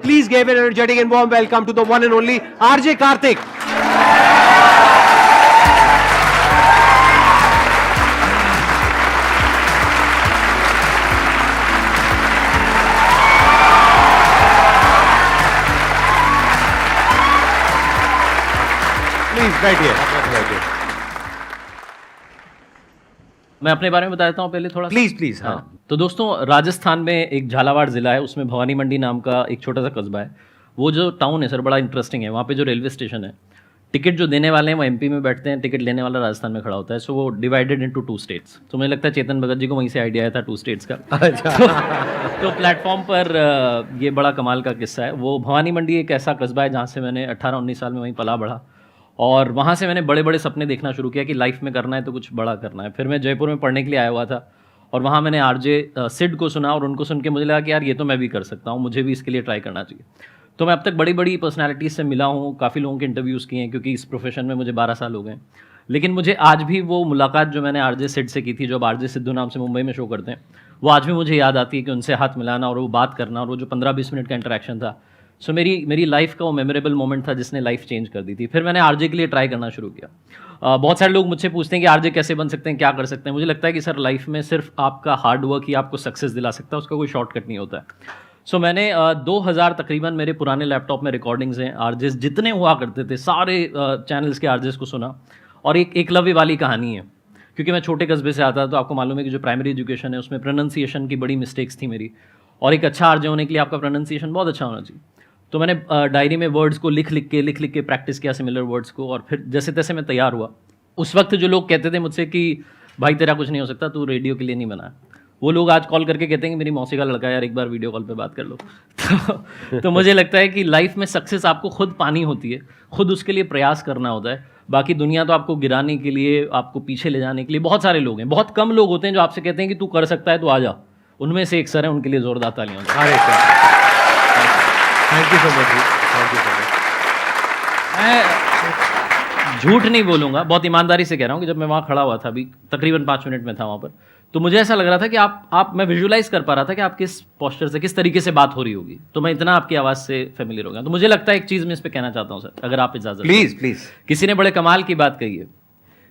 Please give an energetic and warm welcome to the one and only RJ Karthik. Please, right here. मैं अपने बारे में बता देता हूँ पहले थोड़ा। Please please. हाँ, तो दोस्तों, राजस्थान में एक झालावाड़ ज़िला है, उसमें भवानी मंडी नाम का एक छोटा सा कस्बा है। वो जो टाउन है सर, बड़ा इंटरेस्टिंग है। वहाँ पे जो रेलवे स्टेशन है, टिकट जो देने वाले हैं वो एमपी में बैठते हैं, टिकट लेने वाला राजस्थान में खड़ा होता है। सो वो डिवाइडेड इनटू 2 स्टेट्स। तो मुझे लगता है चेतन भगत जी को वहीं से आइडिया आया था 2 स्टेट्स का। तो प्लेटफॉर्म पर ये बड़ा कमाल का किस्सा है। वो भवानी मंडी एक ऐसा कस्बा है जहाँ से मैंने 18-19 साल में वहीं पला बढ़ा, और वहाँ से मैंने बड़े बड़े सपने देखना शुरू किया कि लाइफ में करना है तो कुछ बड़ा करना है। फिर मैं जयपुर में पढ़ने के लिए आया हुआ था, और वहाँ मैंने आरजे सिड को सुना, और उनको सुन के मुझे लगा कि यार ये तो मैं भी कर सकता हूँ, मुझे भी इसके लिए ट्राई करना चाहिए। तो मैं अब तक बड़ी बड़ी पर्सनैलिटीज़ से मिला हूँ, काफ़ी लोगों के इंटरव्यूज़ किए हैं, क्योंकि इस प्रोफेशन में मुझे 12 साल हो गए। लेकिन मुझे आज भी वो मुलाकात जो मैंने आरजे सिड से की थी, जो अब आरजे सिद्धू नाम से मुंबई में शो करते हैं, वो आज भी मुझे याद आती है कि उनसे हाथ मिलाना और वो बात करना, और वो जो 15-20 मिनट का इंटरेक्शन था। सो मेरी लाइफ का वो मेमोरेबल मोमेंट था जिसने लाइफ चेंज कर दी थी। फिर मैंने आरजे के लिए ट्राई करना शुरू किया। बहुत सारे लोग मुझसे पूछते हैं कि आरजे कैसे बन सकते हैं, क्या कर सकते हैं। मुझे लगता है कि सर, लाइफ में सिर्फ आपका हार्ड वर्क ही आपको सक्सेस दिला सकता है, उसका कोई शॉर्टकट नहीं होता है। सो मैंने 2000 तकरीबन मेरे पुराने लैपटॉप में रिकॉर्डिंग्स हैं, आरजेस जितने हुआ करते थे सारे चैनल्स के आरजेस को सुना। और एक एकलव्य वाली कहानी है, क्योंकि मैं छोटे कस्बे से आता, तो आपको मालूम है कि जो प्राइमरी एजुकेशन है उसमें प्रोनाउंसिएशन की बड़ी मिस्टेक्स थी मेरी, और एक अच्छा आरजे होने के लिए आपका प्रोनाउंसिएशन बहुत अच्छा होना चाहिए। तो मैंने डायरी में वर्ड्स को लिख लिख के प्रैक्टिस किया, सिमिलर वर्ड्स को, और फिर जैसे तैसे मैं तैयार हुआ। उस वक्त जो लोग कहते थे मुझसे कि भाई तेरा कुछ नहीं हो सकता, तू रेडियो के लिए नहीं बना, वो लोग आज कॉल करके कहते हैं कि मेरी मौसी का लड़का है यार, एक बार वीडियो कॉल पे बात कर लो। तो मुझे लगता है कि लाइफ में सक्सेस आपको खुद पानी होती है, खुद उसके लिए प्रयास करना होता है। बाकी दुनिया तो आपको गिराने के लिए, आपको पीछे ले जाने के लिए बहुत सारे लोग हैं। बहुत कम लोग होते हैं जो आपसे कहते हैं कि तू कर सकता है तो आ जा। उनमें से एक सर हैं, उनके लिए जोरदार तालियां। अरे sir, thank you so much, thank you so much. मैं झूठ नहीं बोलूँगा, बहुत ईमानदारी से कह रहा हूँ कि जब मैं वहाँ खड़ा हुआ था, अभी तकरीबन 5 मिनट में था वहाँ पर, तो मुझे ऐसा लग रहा था कि मैं विजुलाइज कर पा रहा था कि आप किस पोस्चर से, किस तरीके से बात हो रही होगी। तो मैं इतना आपकी आवाज़ से फेमिलियर हो गया। तो मुझे लगता है एक चीज़ मैं इस पर कहना चाहता हूँ सर, अगर आप इजाज़त। Please please. किसी ने बड़े कमाल की बात कही है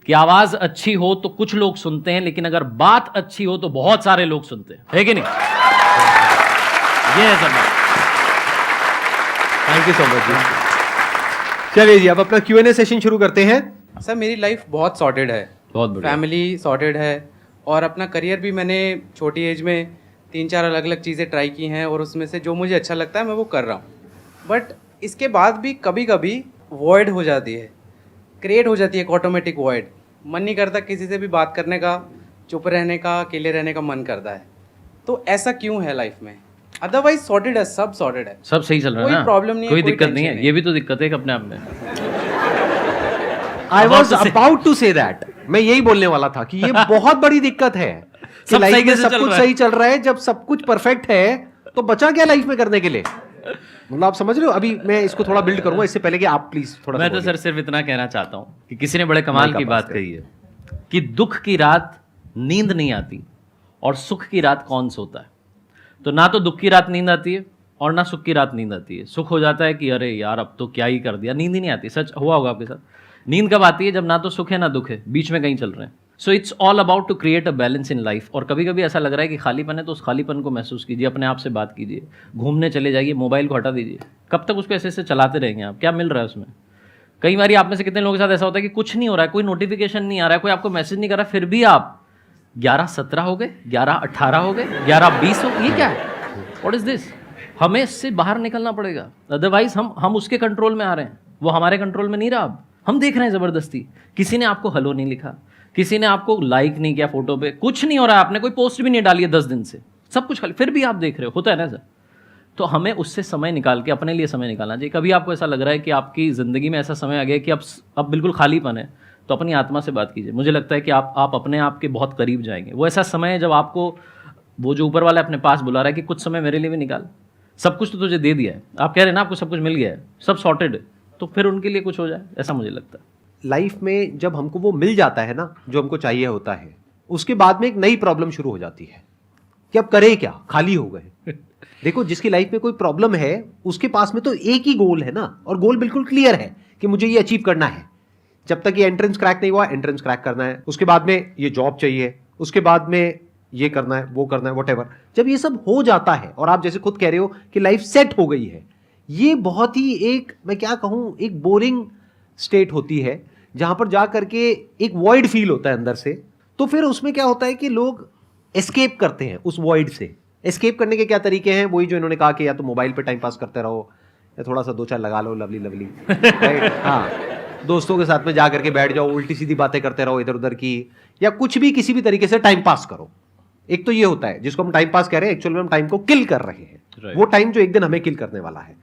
कि आवाज़ अच्छी हो तो कुछ लोग सुनते हैं, लेकिन अगर बात अच्छी हो तो बहुत सारे लोग सुनते हैं, है कि नहीं? ये है सर बात। थैंक यू सो मच जी। चलिए जी, अब अपना Q&A सेशन शुरू करते हैं। सर, मेरी लाइफ बहुत सॉर्टेड है, बहुत बढ़िया। फैमिली सॉर्टेड है, और अपना करियर भी मैंने छोटी एज में 3-4 अलग अलग चीज़ें ट्राई की हैं, और उसमें से जो मुझे अच्छा लगता है मैं वो कर रहा हूँ। बट इसके बाद भी कभी कभी वॉइड हो जाती है, क्रिएट हो जाती है एक ऑटोमेटिक वॉइड। मन नहीं करता किसी से भी बात करने का, चुप रहने का, अकेले रहने का मन करता है। तो ऐसा क्यों है लाइफ में? अदरवाइज सॉर्टेड है, सब सॉर्टेड है, सब सही चल रहा है कोई ना, प्रॉब्लम नहीं है, कोई कोई दिक्कत नहीं टेंशन है। ये भी तो दिक्कत है एक अपने आप में। I was about to say that, मैं यही बोलने वाला था कि ये बहुत बड़ी दिक्कत है कि सब लाइफ सही में कैसे सब चल कुछ रहा है? सही चल रहा है। जब सब कुछ परफेक्ट है तो बचा क्या लाइफ में करने के लिए? मतलब आप समझ रहे हो? अभी मैं इसको थोड़ा बिल्ड करूंगा, इससे पहले कि आप प्लीज थोड़ा मैं सा तो बोलिए। सर सिर्फ इतना कहना चाहता हूँ कि किसी ने बड़े कमाल माइक की आप बात पास कही है कि दुख की रात नींद नहीं आती, और सुख की रात कौन सोता है। तो ना तो दुख की रात नींद आती है, और ना सुख की रात नींद आती है। सुख हो जाता है कि अरे यार अब तो क्या ही कर दिया, नींद ही नहीं आती। सच हुआ होगा आपके साथ। नींद कब आती है? जब ना तो सुख है ना दुख है, बीच में कहीं चल रहे हैं। So it's all about to create a balance in life. और कभी कभी ऐसा लग रहा है कि खालीपन है, तो उस खालीपन को महसूस कीजिए, अपने आप से बात कीजिए, घूमने चले जाइए, मोबाइल को हटा दीजिए। कब तक उसको ऐसे ऐसे चलाते रहेंगे आप? क्या मिल रहा है उसमें? कई बार आप में से कितने लोगों के साथ ऐसा होता है कि कुछ नहीं हो रहा है, कोई नोटिफिकेशन नहीं आ रहा है, कोई आपको मैसेज नहीं कर रहा, फिर भी आप 11-17 हो गए, 11-18 हो गए, 11-20 हो गए। ये क्या है? What is this? हमें इससे बाहर निकलना पड़ेगा, अदरवाइज हम उसके कंट्रोल में आ रहे हैं, वो हमारे कंट्रोल में नहीं रहा। अब हम देख रहे हैं ज़बरदस्ती। किसी ने आपको हेलो नहीं लिखा, किसी ने आपको लाइक नहीं किया फोटो पे, कुछ नहीं हो रहा है, आपने कोई पोस्ट भी नहीं डाली है 10 दिन से, सब कुछ खाली, फिर भी आप देख रहे हो। होता है ना सर? तो हमें उससे समय निकाल के अपने लिए समय निकालना चाहिए। कभी आपको ऐसा लग रहा है कि आपकी ज़िंदगी में ऐसा समय आ गया कि अब बिल्कुल खालीपन है, तो अपनी आत्मा से बात कीजिए। मुझे लगता है कि आप अपने आप के बहुत करीब जाएंगे। वो ऐसा समय है जब आपको वो जो ऊपर वाला अपने पास बुला रहा है कि कुछ समय मेरे लिए भी निकाल, सब कुछ तो तुझे दे दिया है। आप कह रहे हैं ना आपको सब कुछ मिल गया है, सब सॉर्टेड है, तो फिर उनके लिए कुछ हो जाए, ऐसा मुझे लगता है। लाइफ में जब हमको वो मिल जाता है ना जो हमको चाहिए होता है, उसके बाद में एक नई प्रॉब्लम शुरू हो जाती है कि अब करें क्या, खाली हो गए। देखो, जिसकी लाइफ में कोई प्रॉब्लम है उसके पास में तो एक ही गोल है ना, और गोल बिल्कुल क्लियर है कि मुझे ये अचीव करना है। जब तक ये एंट्रेंस क्रैक नहीं हुआ, एंट्रेंस क्रैक करना है, उसके बाद में ये जॉब चाहिए, उसके बाद में ये करना है, वो करना है, व्हाटएवर। जब ये सब हो जाता है और आप जैसे खुद कह रहे हो कि लाइफ सेट हो गई है, ये बहुत ही एक, मैं क्या कहूं, एक बोरिंग स्टेट होती है जहां पर जा करके एक वॉइड फील होता है अंदर से। तो फिर उसमें क्या होता है कि लोग एस्केप करते हैं उस वॉइड से। एस्केप करने के क्या तरीके हैं? वही जो इन्होंने कहा कि या तो मोबाइल पे टाइम पास करते रहो, या थोड़ा सा 2-4 लगा लो लवली लवली, राइट? हाँ, दोस्तों के साथ में जा करके बैठ जाओ, उल्टी सीधी बातें करते रहो इधर उधर की, या कुछ भी किसी भी तरीके से टाइम पास करो। एक तो ये होता है जिसको हम टाइम पास कह रहे हैं, एक्चुअल में हम टाइम को किल कर रहे हैं। वो टाइम जो एक दिन हमें किल करने वाला है।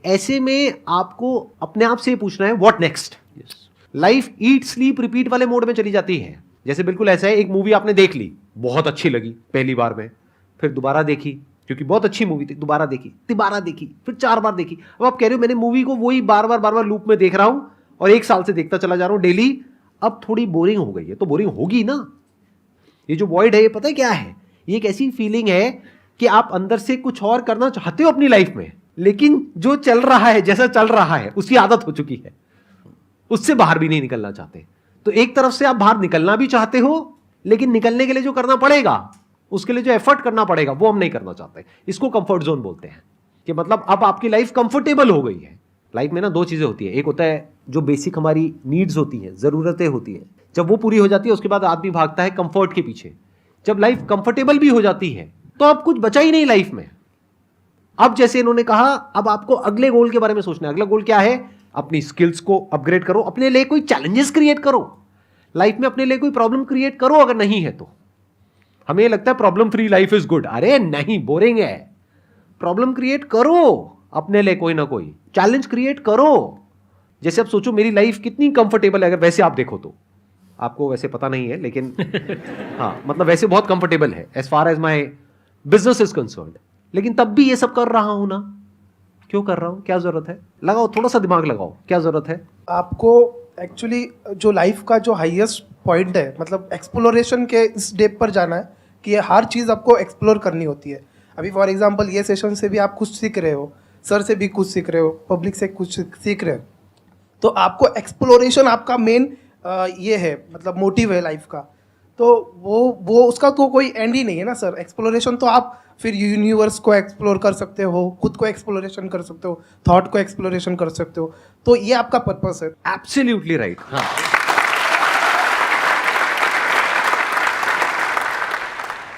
ऐसे में आपको अपने आप से ये पूछना है, what next? Life eat sleep repeat वाले मोड में चली जाती है। जैसे बिल्कुल ऐसा है, एक मूवी आपने देख ली, बहुत अच्छी लगी पहली बार में, फिर दोबारा देखी क्योंकि बहुत अच्छी मूवी थी, दोबारा देखी, तिबारा देखी, फिर 4 बार देखी। अब आप कह रहे हो मैंने मूवी को वही बार बार लूप में देख रहा हूं और 1 साल से देखता चला जा रहा हूं डेली, अब थोड़ी बोरिंग हो गई है। तो बोरिंग होगी ना। ये जो वॉइड है, ये पता है क्या है? ये एक ऐसी फीलिंग है कि आप अंदर से कुछ और करना चाहते हो अपनी लाइफ में, लेकिन जो चल रहा है, जैसा चल रहा है, उसकी आदत हो चुकी है, उससे बाहर भी नहीं निकलना चाहते। तो एक तरफ से आप बाहर निकलना भी चाहते हो, लेकिन निकलने के लिए जो करना पड़ेगा, उसके लिए जो एफर्ट करना पड़ेगा, वो हम नहीं करना चाहते। इसको कंफर्ट जोन बोलते हैं कि मतलब अब आपकी लाइफ कंफर्टेबल हो गई है। लाइफ में ना 2 चीजें होती है, एक होता है जो बेसिक हमारी नीड्स होती हैं, जरूरतें होती हैं, जब वो पूरी हो जाती है उसके बाद आदमी भागता है कंफर्ट के पीछे। जब लाइफ कंफर्टेबल भी हो जाती है तो अब कुछ बचा ही नहीं लाइफ में। अब जैसे इन्होंने कहा, अब आपको अगले गोल के बारे में सोचना है। अगला गोल क्या है? अपनी स्किल्स को अपग्रेड करो, अपने लिए कोई चैलेंजेस क्रिएट करो लाइफ में, अपने लिए कोई प्रॉब्लम क्रिएट करो। अगर नहीं है तो हमें ये लगता है problem free life is good. अरे नहीं, बोरिंग है। प्रॉब्लम क्रिएट करो अपने लिए, कोई ना कोई चैलेंज क्रिएट करो। जैसे अब सोचो मेरी लाइफ कितनी कंफर्टेबल है, अगर वैसे आप देखो तो। आपको वैसे पता नहीं है लेकिन हाँ, मतलब वैसे बहुत कंफर्टेबल है as far as my business is concerned. लेकिन तब भी ये सब कर रहा हूं ना। क्यों कर रहा हूं? क्या जरूरत है? लगाओ, थोड़ा सा दिमाग लगाओ, क्या जरूरत है? आपको एक्चुअली जो लाइफ का जो हाईएस्ट पॉइंट है, मतलब एक्सप्लोरेशन के इस डेप पर जाना है कि ये हर चीज़ आपको एक्सप्लोर करनी होती है। अभी फॉर एग्जांपल ये सेशन से भी आप कुछ सीख रहे हो, सर से भी कुछ सीख रहे हो, पब्लिक से कुछ सीख रहे हो, तो आपको एक्सप्लोरेशन आपका मेन ये है, मतलब मोटिव है लाइफ का। तो वो उसका तो कोई एंड ही नहीं है ना सर। एक्सप्लोरेशन तो आप फिर यूनिवर्स को एक्सप्लोर कर सकते हो, खुद को एक्सप्लोरेशन कर सकते हो, थॉट को एक्सप्लोरेशन कर सकते हो। तो ये आपका पर्पस है। Absolutely right. हाँ,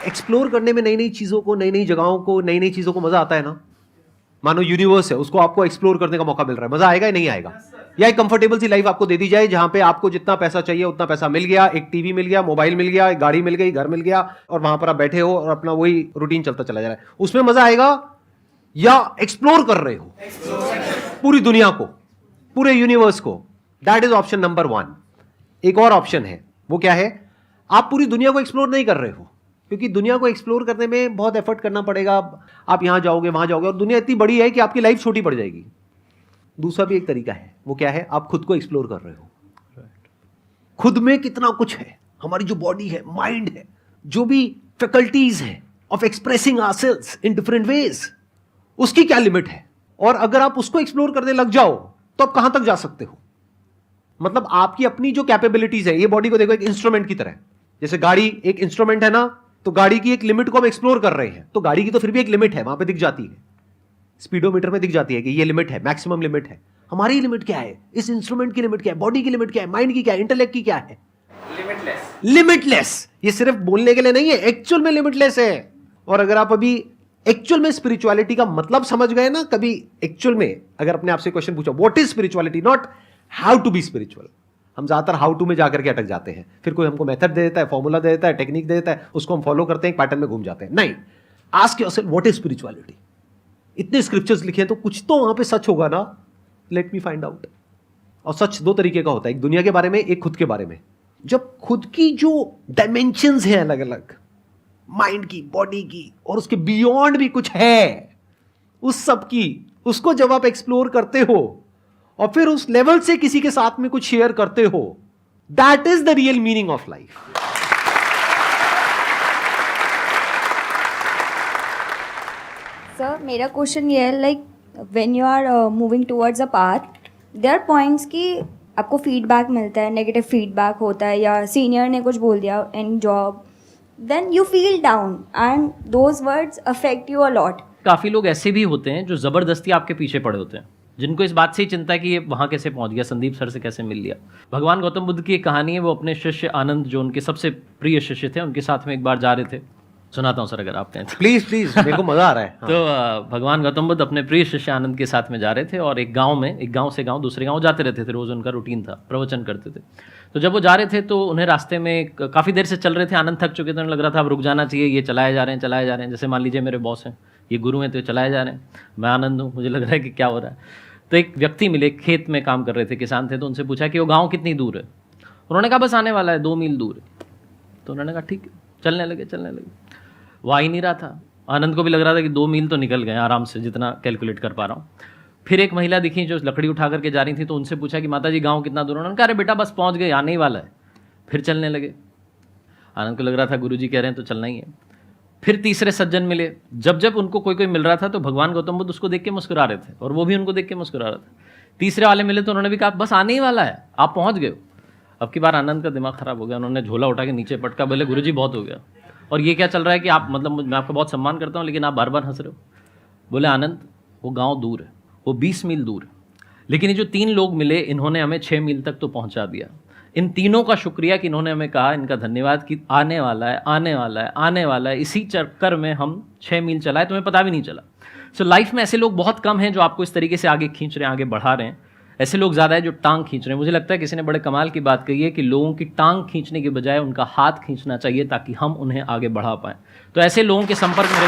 एक्सप्लोर करने में, नई नई चीजों को, नई नई जगहों को, नई नई चीजों को मजा आता है ना। मानो यूनिवर्स है, उसको आपको एक्सप्लोर करने का मौका मिल रहा है, मजा आएगा या नहीं आएगा? या एक कंफर्टेबल सी लाइफ आपको दे दी जाए जहां पे आपको जितना पैसा चाहिए उतना पैसा मिल गया, एक टीवी मिल गया, मोबाइल मिल गया, एक गाड़ी मिल गई, घर मिल गया, और वहां पर आप बैठे हो और अपना वही रूटीन चलता चला जा रहा है, उसमें मजा आएगा? या एक्सप्लोर कर रहे हो पूरी दुनिया को, पूरे यूनिवर्स को? That is option number 1। एक और ऑप्शन है, वो क्या है? आप पूरी दुनिया को एक्सप्लोर नहीं कर रहे हो, क्योंकि दुनिया को एक्सप्लोर करने में बहुत एफर्ट करना पड़ेगा। आप यहां जाओगे, वहां जाओगे, और दुनिया इतनी बड़ी है कि आपकी लाइफ छोटी पड़ जाएगी। दूसरा भी एक तरीका है, वो क्या है? आप खुद को एक्सप्लोर कर रहे हो। खुद में कितना कुछ है, हमारी जो बॉडी है, माइंड है, जो भी फैकल्टीज है of expressing ourselves in different ways, उसकी क्या लिमिट है? और अगर आप उसको एक्सप्लोर करने लग जाओ तो आप कहां तक जा सकते हो? मतलब आपकी अपनी जो कैपेबिलिटीज है, ये बॉडी को देखो एक इंस्ट्रूमेंट की तरह। जैसे गाड़ी एक इंस्ट्रूमेंट है ना, तो गाड़ी की एक लिमिट को हम एक्सप्लोर कर रहे हैं, तो गाड़ी की तो फिर भी एक लिमिट है, वहां पे दिख जाती है, स्पीडोमीटर में दिख जाती है कि ये लिमिट है, मैक्सिमम लिमिट है। हमारी लिमिट क्या है? इस इंस्ट्रूमेंट की लिमिट क्या है? बॉडी की लिमिट क्या है? माइंड की क्या है? इंटेलेक्ट की क्या है? लिमिटलेस। ये सिर्फ बोलने के लिए नहीं है, एक्चुअल में लिमिटलेस है। और अगर आप अभी एक्चुअल में स्पिरिचुअलिटी का मतलब समझ गए ना, कभी एक्चुअल में अगर अपने आप से क्वेश्चन पूछो, what is spirituality, not how to be spiritual. हम ज्यादातर हाउ टू में जाकर के अटक जाते हैं, फिर कोई हमको मेथड दे देता है, फॉर्मूला दे देता है, टेक्निक दे देता है, उसको हम फॉलो करते हैं, पैटर्न में घूम जाते हैं। नहीं, ask yourself what is spirituality. इतने स्क्रिप्चर्स लिखे हैं तो कुछ तो वहां पे सच होगा ना। Let me find out. और सच 2 तरीके का होता है, एक दुनिया के बारे में, एक खुद के बारे में। जब खुद की जो डायमेंशंस हैं अलग अलग, माइंड की, बॉडी की, और उसके बियॉन्ड भी कुछ है, उस सब की, उसको जब आप एक्सप्लोर करते हो और फिर उस लेवल से किसी के साथ में कुछ शेयर करते हो, that is the real meaning of life. Sir मेरा क्वेश्चन ये है like when you are moving towards a path there are points कि आपको फीडबैक मिलता है, नेगेटिव फीडबैक होता है या सीनियर ने कुछ बोल दिया in job, then you feel down and those words affect you a lot. काफ़ी लोग ऐसे भी होते हैं जो ज़बरदस्ती आपके पीछे पड़े होते हैं, जिनको इस बात से ही चिंता है कि ये वहाँ कैसे पहुँच गया, संदीप सर से कैसे मिल लिया. भगवान गौतम बुद्ध की एक कहानी है, वो अपने शिष्य आनंद जो उनके सबसे प्रिय शिष्य थे, उनके साथ में एक बार जा रहे थे. सुनाता हूँ सर अगर आप कहें तो. प्लीज मेरे को मजा आ रहा है. हाँ. तो भगवान गौतम बुद्ध अपने प्रिय शिष्य आनंद के साथ में जा रहे थे और एक गांव से गांव दूसरे गांव जाते रहते थे. रोज़ उनका रूटीन था, प्रवचन करते थे. तो जब वो जा रहे थे तो उन्हें रास्ते में काफ़ी देर से चल रहे थे, आनंद थक चुके थे, उन्हें लग रहा था अब रुक जाना चाहिए, ये चलाए जा रहे हैं. जैसे मान लीजिए मेरे बॉस हैं, ये गुरु हैं, तो ये चलाए जा रहे हैं, मैं आनंद हूँ, मुझे लग रहा है कि क्या हो रहा है. तो एक व्यक्ति मिले, खेत में काम कर रहे थे, किसान थे. तो उनसे पूछा कि वो गाँव कितनी दूर है. उन्होंने कहा बस आने वाला है, 2 मील दूर है. तो उन्होंने कहा ठीक है. चलने लगे. वो आ ही नहीं रहा था. आनंद को भी लग रहा था कि 2 मील तो निकल गए आराम से, जितना कैलकुलेट कर पा रहा हूँ. फिर एक महिला दिखी जो लकड़ी उठा करके जा रही थी, तो उनसे पूछा कि माता जी गाँव कितना दूर. उन्होंने कहा अरे बेटा बस पहुँच गए, आने ही वाला है. फिर चलने लगे. आनंद को लग रहा था गुरुजी कह रहे हैं तो चलना ही है. फिर तीसरे सज्जन मिले. जब उनको कोई मिल रहा था तो भगवान गौतम बुद्ध उसको देख के मुस्कुरा रहे थे और वो भी उनको देख के मुस्कुरा रहा था. तीसरे वाले मिले तो उन्होंने भी कहा बस आने ही वाला है, आप पहुँच गए. अब की बार आनंद का दिमाग खराब हो गया. उन्होंने झोला उठा के नीचे पटका, बोले गुरुजी बहुत हो गया, और ये क्या चल रहा है कि आप मतलब मैं आपका बहुत सम्मान करता हूँ लेकिन आप बार बार हंस रहे हो. बोले आनंद वो गांव दूर है, वो 20 मील दूर है, लेकिन ये जो 3 लोग मिले इन्होंने हमें 6 मील तक तो पहुंचा दिया. इन तीनों का शुक्रिया कि इन्होंने हमें कहा, इनका धन्यवाद कि आने वाला है. इसी चक्कर में हम 6 मील चलाए, तुम्हें पता भी नहीं चला. सो लाइफ में ऐसे लोग बहुत कम हैं जो आपको इस तरीके से आगे खींच रहे हैं, आगे बढ़ा रहे हैं. ऐसे लोग ज़्यादा है जो टांग खींच रहे हैं. मुझे लगता है किसी ने बड़े कमाल की बात कही है कि लोगों की टांग खींचने के बजाय उनका हाथ खींचना चाहिए ताकि हम उन्हें आगे बढ़ा पाएं. तो ऐसे लोगों के संपर्क में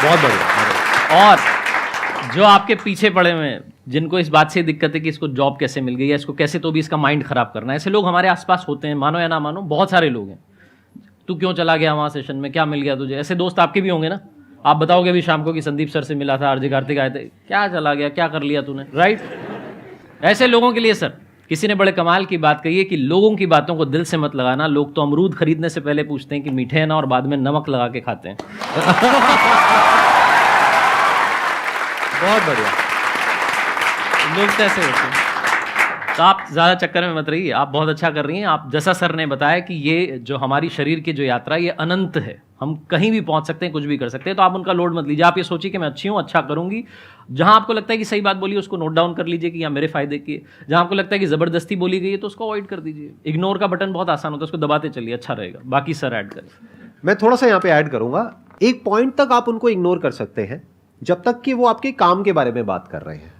बहुत बढ़िया. और जो आपके पीछे पड़े हुए हैं, जिनको इस बात से दिक्कत है कि इसको जॉब कैसे मिल गई है, इसको कैसे तो भी इसका माइंड खराब करना है, ऐसे लोग हमारे आसपास होते हैं, मानो या ना मानो बहुत सारे लोग हैं. तू क्यों चला गया वहाँ सेशन में, क्या मिल गया तुझे, ऐसे दोस्त आपके भी होंगे ना. आप बताओगे अभी शाम को कि संदीप सर से मिला था, आरजे कार्तिक आए थे, क्या चला गया, क्या कर लिया तूने, राइट. ऐसे लोगों के लिए सर किसी ने बड़े कमाल की बात कही है कि लोगों की बातों को दिल से मत लगाना. लोग तो अमरूद खरीदने से पहले पूछते हैं कि मीठे हैं ना, और बाद में नमक लगा के खाते हैं. बहुत बढ़िया. लोग तो ऐसे होते हैं. तो आप ज़्यादा चक्कर में मत रहिए, आप बहुत अच्छा कर रही हैं. आप जैसा सर ने बताया कि ये जो हमारी शरीर की जो यात्रा ये अनंत है, हम कहीं भी पहुंच सकते हैं, कुछ भी कर सकते हैं. तो आप उनका लोड मत लीजिए. आप ये सोचिए कि मैं अच्छी हूँ, अच्छा करूँगी. जहाँ आपको लगता है कि सही बात बोली उसको नोट डाउन कर लीजिए कि यहाँ मेरे फायदे की है. जहाँ आपको लगता है कि ज़बरदस्ती बोली गई है तो उसको अवॉइड कर दीजिए. इग्नोर का बटन बहुत आसान होता है, उसको दबाते चलिए, अच्छा रहेगा. बाकी सर ऐड करें. मैं थोड़ा सा यहाँ पे ऐड करूंगा. एक पॉइंट तक आप उनको इग्नोर कर सकते हैं जब तक कि वो आपके काम के बारे में बात कर रहे हैं.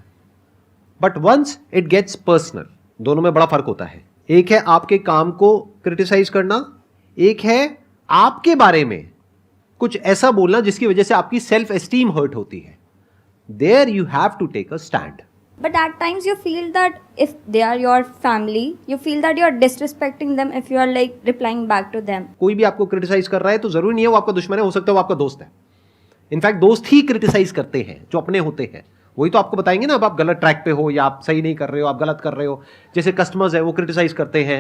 But once it gets personal, दोनों में बड़ा फर्क होता है. एक है आपके काम को क्रिटिसाइज करना, एक है आपके बारे में कुछ ऐसा बोलना जिसकी वजह से आपकी सेल्फ एस्टीम हर्ट होती है. There you have to take a stand. But at times you feel that if they are your family, you feel that you are disrespecting them if you are like replying back to them. कोई भी आपको criticise कर रहा है तो जरूरी नहीं है वो आपका दुश्मन है, हो सकता है वो आपका दोस्त है. इनफैक्ट दोस्त ही क्रिटिसाइज करते हैं जो अपने होते हैं. वही तो आपको बताएंगे ना अब आप गलत ट्रैक पे हो या आप सही नहीं कर रहे हो, आप गलत कर रहे हो. जैसे कस्टमर्स है वो क्रिटिसाइज करते हैं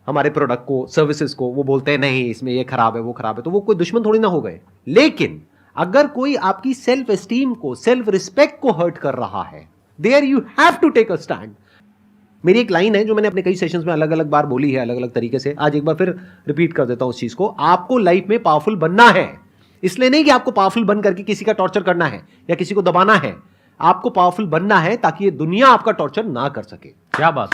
हमारे प्रोडक्ट को, सर्विसेज को, वो बोलते हैं नहीं इसमें ये खराब है वो खराब है, तो वो कोई दुश्मन थोड़ी ना हो गए. लेकिन अगर कोई आपकी सेल्फ एस्टीम को, सेल्फ रिस्पेक्ट को हर्ट कर रहा है, there you have to take a stand. मेरी एक लाइन है जो मैंने अपने कई सेशंस में अलग अलग बार बोली है, अलग अलग तरीके से. आज एक बार फिर रिपीट कर देता हूं उस चीज को. आपको लाइफ में पावरफुल बनना है, इसलिए नहीं कि आपको पावरफुल बन करके किसी का टॉर्चर करना है या किसी को दबाना है. आपको पावरफुल बनना है ताकि ये दुनिया आपका टॉर्चर ना कर सके. क्या बात.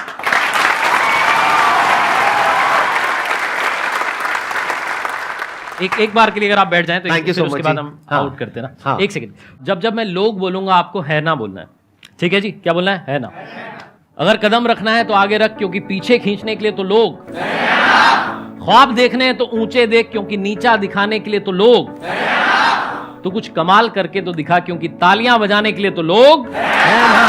एक बार के लिए अगर आप बैठ जाएं तो Thank you so उसके much बाद जी. हम हाँ. आउट करते हैं ना. हाँ. एक सेकंड. जब मैं लोग बोलूंगा आपको है ना बोलना है. ठीक है जी, क्या बोलना है ना. अगर कदम रखना है तो आगे रख, क्योंकि पीछे खींचने के लिए तो लोग. ख्वाब देखने हैं तो ऊंचे देख, क्योंकि नीचा दिखाने के लिए तो लोग. तो कुछ कमाल करके तो दिखा, क्योंकि तालियां बजाने के लिए तो लोग हैं ना.